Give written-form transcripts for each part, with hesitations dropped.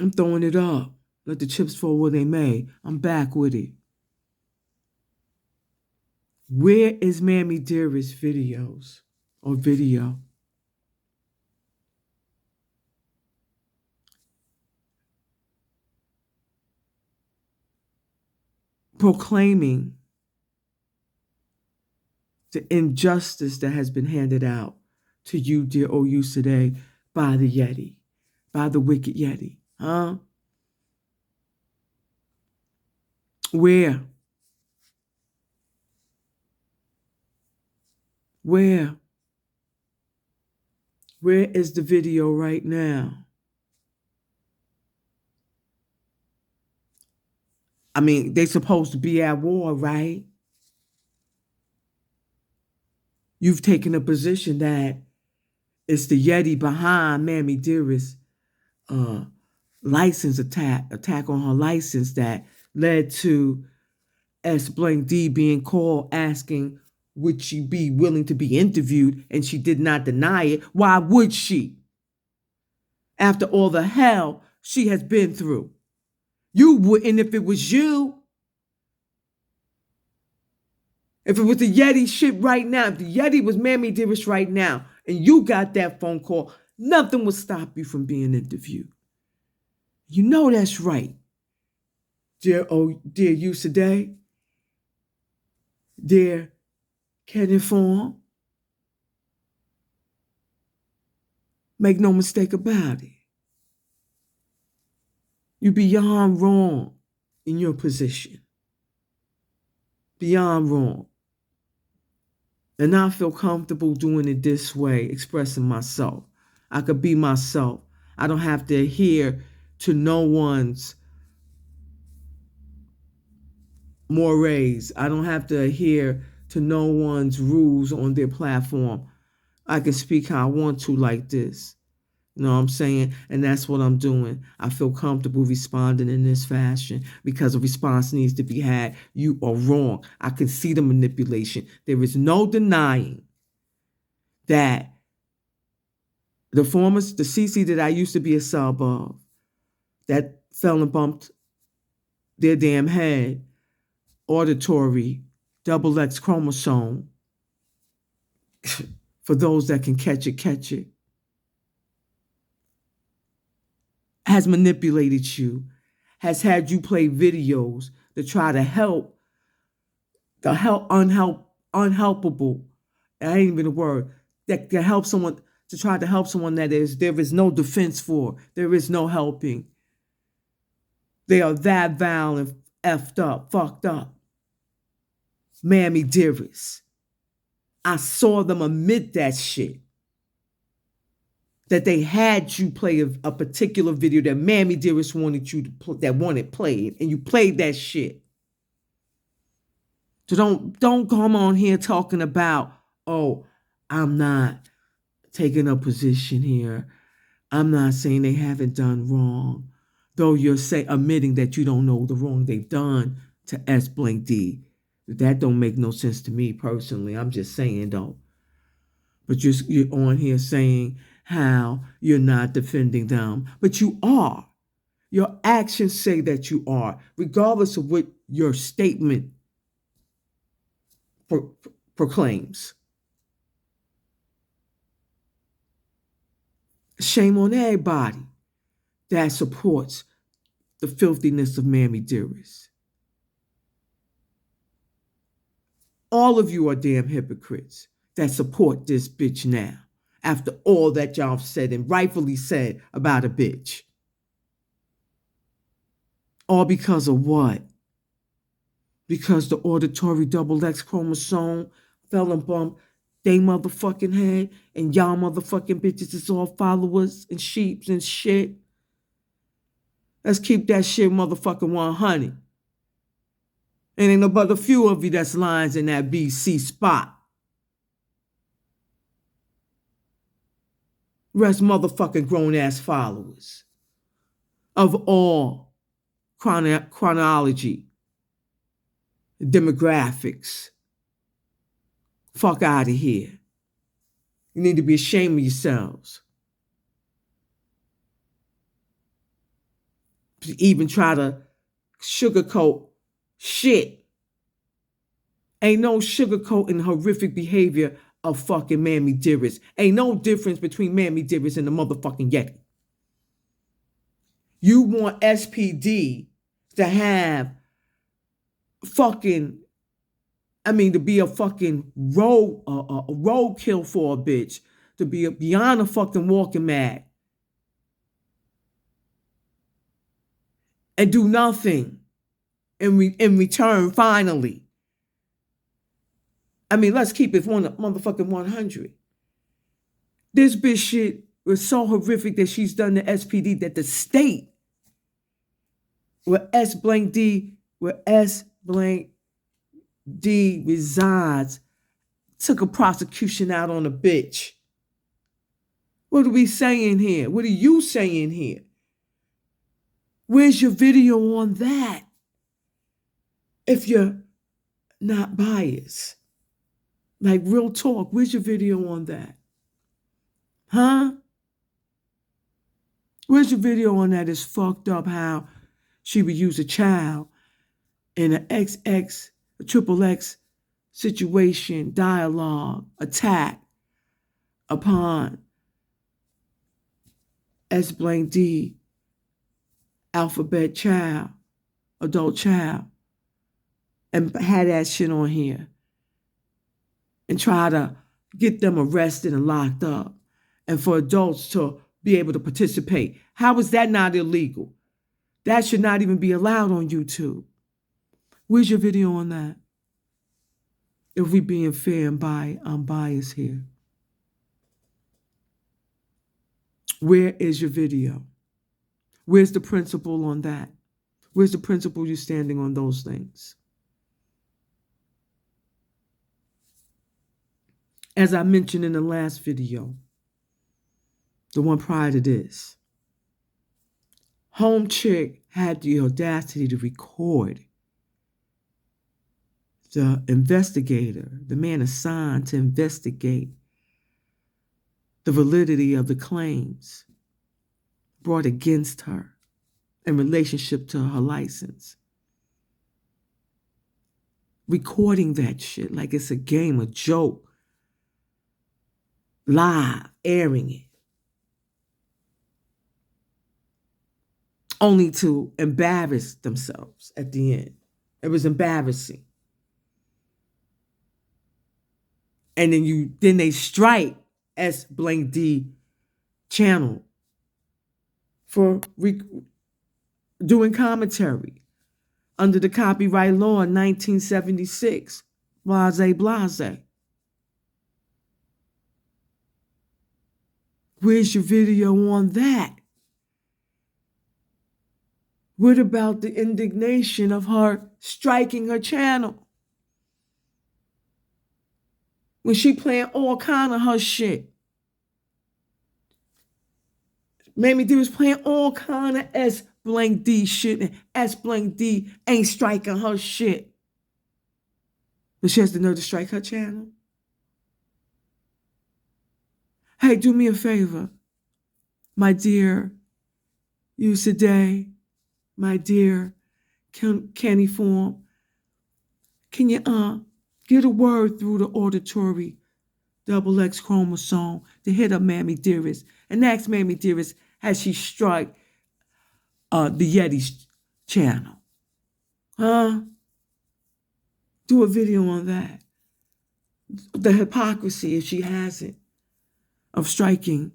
I'm throwing it up. Let the chips fall where they may. I'm back with it. Where is Mammy Dearest videos or video? Proclaiming the injustice that has been handed out to you, dear OU today, by the Yeti, by the wicked Yeti. Huh? Where? Where? Where is the video right now? I mean, they supposed to be at war, right? You've taken a position that it's the Yeti behind Mammy Dearest license attack on her license that led to S. Blank D being called asking would she be willing to be interviewed, and she did not deny it. Why would she? After all the hell she has been through. You wouldn't if it was you. If it was the Yeti shit right now, if the Yeti was Mammy Dearest right now, and you got that phone call, nothing would stop you from being interviewed. You know that's right. Dear you today, dear Ken Inform, make no mistake about it. You're beyond wrong in your position. Beyond wrong. And I feel comfortable doing it this way, expressing myself. I could be myself. I don't have to adhere to no one's mores. I don't have to adhere to no one's rules on their platform. I can speak how I want to like this. You know what I'm saying? And that's what I'm doing. I feel comfortable responding in this fashion because a response needs to be had. You are wrong. I can see the manipulation. There is no denying that the CC that I used to be a sub of, that fell and bumped their damn head, auditory, double X chromosome, for those that can catch it, has manipulated you, has had you play videos to try to help the unhelpable. That ain't even a word. That can help someone, to try to help someone that there is no defense for. There is no helping. They are that vile and effed up, fucked up. Mammy Dearest. I saw them admit that shit. That they had you play a particular video that Mammy Dearest wanted you to wanted played, and you played that shit. So don't come on here talking about, oh, I'm not taking a position here. I'm not saying they haven't done wrong, though you're admitting that you don't know the wrong they've done to S Blank D. That don't make no sense to me personally. I'm just saying though. But you're on here saying how you're not defending them, but you are. Your actions say that you are, regardless of what your statement proclaims. Shame on everybody that supports the filthiness of Mammy Dearest. All of you are damn hypocrites that support this bitch now, after all that y'all said and rightfully said about a bitch. All because of what? Because the auditory double X chromosome fell and bumped they motherfucking head, and y'all motherfucking bitches is all followers and sheeps and shit. Let's keep that shit motherfucking 100. And ain't no but a few of you that's lines in that BC spot. Rest motherfucking grown-ass followers of all chronology, demographics. Fuck out of here. You need to be ashamed of yourselves. to even try to sugarcoat shit. Ain't no sugarcoating horrific behavior of fucking Mammy Dearest. Ain't no difference between Mammy Dearest and the motherfucking Yeti. You want SPD to have fucking, to be a fucking roadkill for a bitch, to be beyond a fucking walking mad, and do nothing in return. Finally, let's keep it motherfucking 100. This bitch shit was so horrific that she's done the SPD that the state where S blank D resides took a prosecution out on a bitch. What are we saying here? What are you saying here? Where's your video on that? If you're not biased. Like, real talk, where's your video on that? Huh? Where's your video on that? It's fucked up how she would use a child in an triple X situation, dialogue, attack upon S blank D, alphabet child, adult child, and had that shit on here and try to get them arrested and locked up, and for adults to be able to participate. How is that not illegal? That should not even be allowed on YouTube. Where's your video on that? If we being fair and unbiased here. Where is your video? Where's the principle on that? Where's the principle you standing on those things? As I mentioned in the last video, the one prior to this, Home Chick had the audacity to record the investigator, the man assigned to investigate the validity of the claims brought against her in relationship to her license. Recording that shit like it's a game, a joke, live, airing it, only to embarrass themselves at the end. It was embarrassing. And then they strike S blank D channel for doing commentary under the copyright law in 1976. Blase, blase. Where's your video on that? What about the indignation of her striking her channel? When she playing all kind of her shit. Mammy D was playing all kind of S blank D shit, and S blank D ain't striking her shit. But she has the nerve to strike her channel. Hey, do me a favor, my dear Usaday, my dear Kenny Form. Can you get a word through the auditory XX chromosome to hit up Mammy Dearest and ask Mammy Dearest, has she struck the Yeti's channel? Huh? Do a video on that. The hypocrisy, if she hasn't, of striking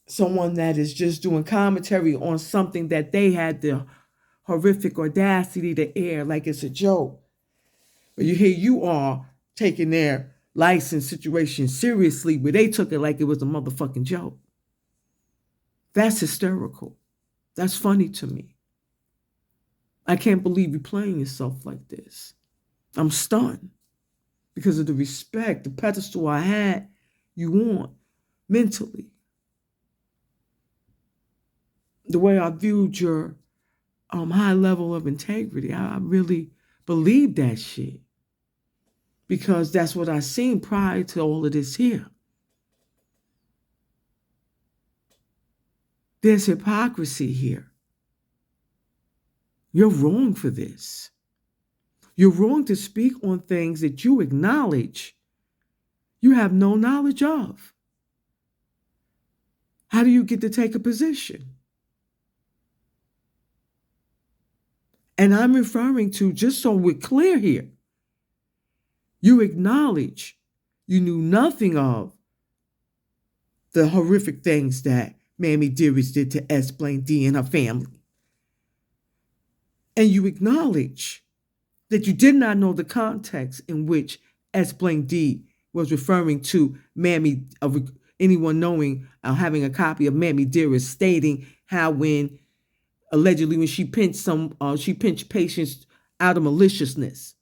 someone that is just doing commentary on something that they had the horrific audacity to air like it's a joke. But you are taking their license situation seriously, but they took it like it was a motherfucking joke. That's hysterical. That's funny to me. I can't believe you're playing yourself like this. I'm stunned because of the respect, the pedestal I had you on mentally. The way I viewed your high level of integrity. I really believed that shit. Because that's what I seen prior to all of this here. There's hypocrisy here. You're wrong for this. You're wrong to speak on things that you acknowledge you have no knowledge of. How do you get to take a position? And I'm referring to, just so we're clear here, you acknowledge you knew nothing of the horrific things that Mammy Dearest did to S. Blaine D and her family. And you acknowledge that you did not know the context in which S. Blaine D was referring to Mammy, of anyone knowing or having a copy of Mammy Dearest, stating how when allegedly when she pinched patients out of maliciousness,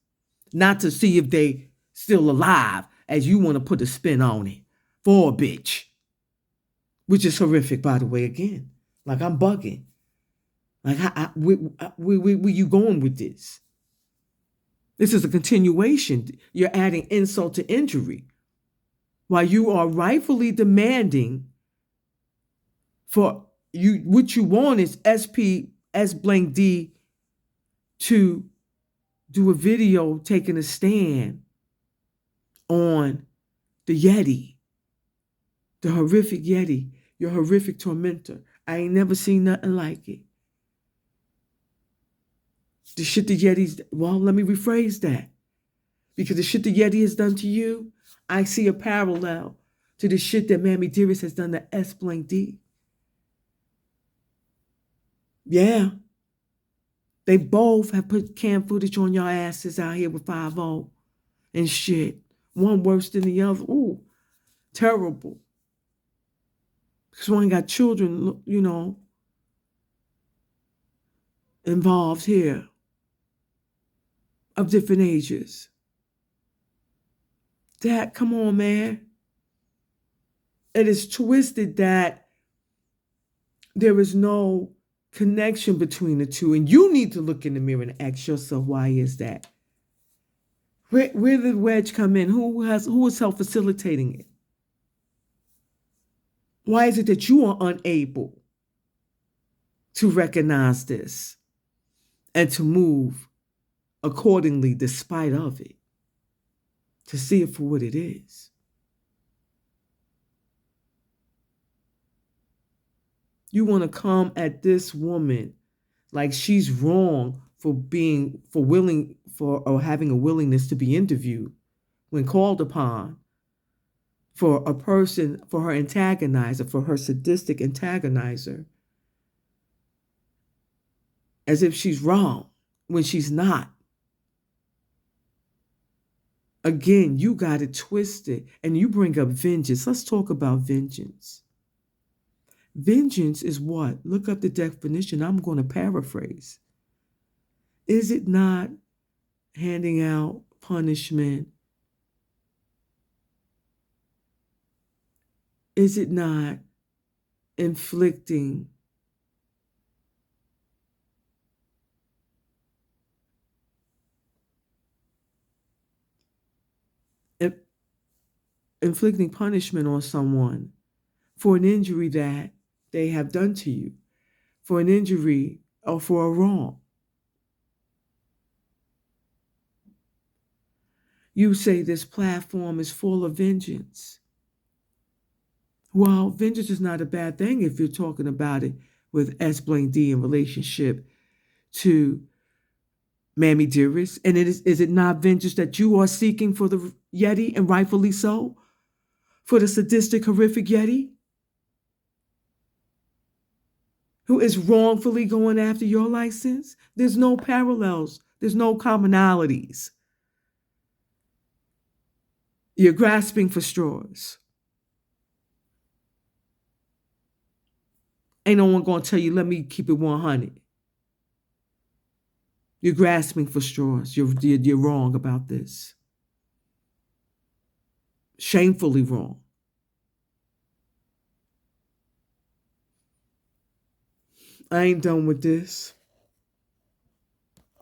not to see if they still alive, as you want to put a spin on it, for a bitch, which is horrific, by the way. Again, like I'm bugging. Like, where you going with this? This is a continuation. You're adding insult to injury, while you are rightfully demanding for you. What you want is S. Blank D to do a video taking a stand on the Yeti, the horrific Yeti, your horrific tormentor. I ain't never seen nothing like it. The shit the Yeti's, well, let me rephrase that. Because the shit the Yeti has done to you, I see a parallel to the shit that Mammy Dearest has done to S. Blank D. Yeah. They both have put cam footage on your asses out here with 5-0 and shit. One worse than the other. Ooh, terrible. Because one got children, involved here of different ages. Dad, come on, man. It is twisted that there is no connection between the two. And you need to look in the mirror and ask yourself, why is that? Where did the wedge come in? Who is self-facilitating it? Why is it that you are unable to recognize this and to move accordingly despite of it, to see it for what it is? You want to come at this woman like she's wrong for having a willingness to be interviewed when called upon, for a person, for her antagonizer, for her sadistic antagonizer, as if she's wrong when she's not. Again, you got it twisted, and you bring up vengeance. Let's talk about vengeance. Vengeance is what? Look up the definition. I'm going to paraphrase. Is it not handing out punishment? Is it not inflicting punishment on someone for an injury that they have done to you, for an injury or for a wrong? You say this platform is full of vengeance. Well, vengeance is not a bad thing if you're talking about it with S. Blank D in relationship to Mammy Dearest. And is it not vengeance that you are seeking for the Yeti, and rightfully so? For the sadistic, horrific Yeti, who is wrongfully going after your license? There's no parallels. There's no commonalities. You're grasping for straws. Ain't no one going to tell you, let me keep it 100. You're grasping for straws. You're wrong about this. Shamefully wrong. I ain't done with this.